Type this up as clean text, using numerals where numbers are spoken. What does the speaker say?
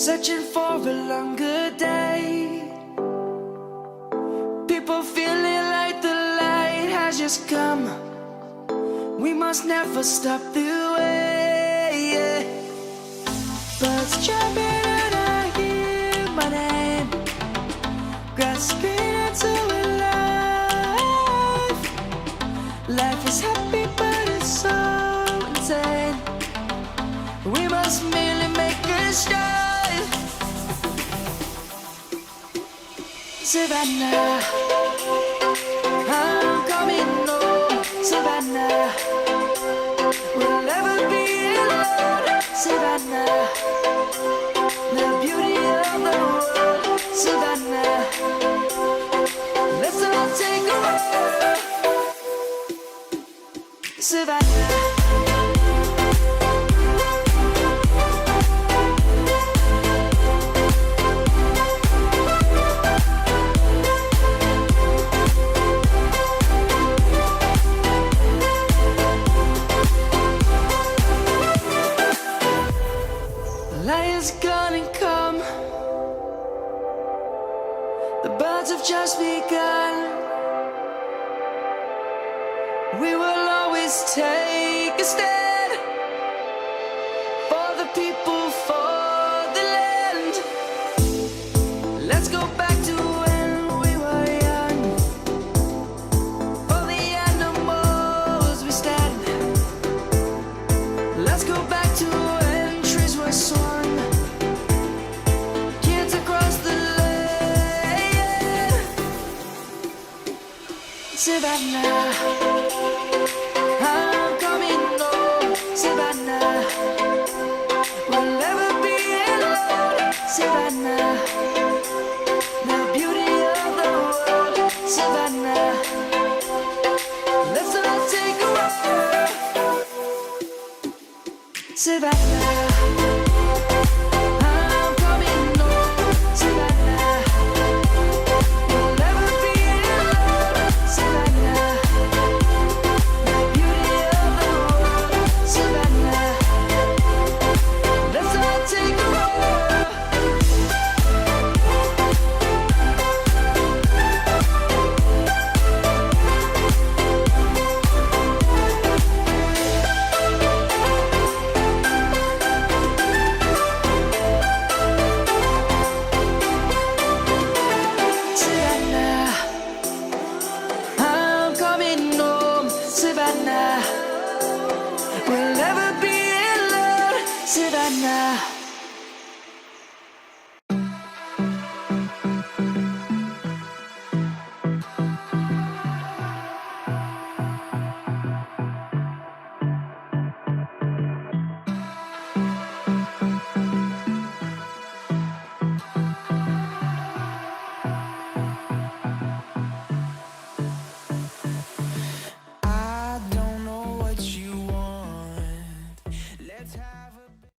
searching for a longer day. People feeling like the light has just come. We must never stop the way, yeah. Birds jumping and I hear my name, grasping into a life. Life is happy but it's so insane. We must merely make a start. Savannah, I'm coming home. Savannah, we'll never be alone. Savannah, the beauty of the world. Savannah, let's all take a walk. Savannah. Lion's gonna come. The birds have just begun. We will always take a stand for the people, for the land. Let's go back to when we were young. For the animals we stand. Let's go back to when trees were swung. Savannah, I'm coming home. Savannah, we'll never be alone. Savannah, the beauty of the world. Savannah, let's all take a walk. Savannah.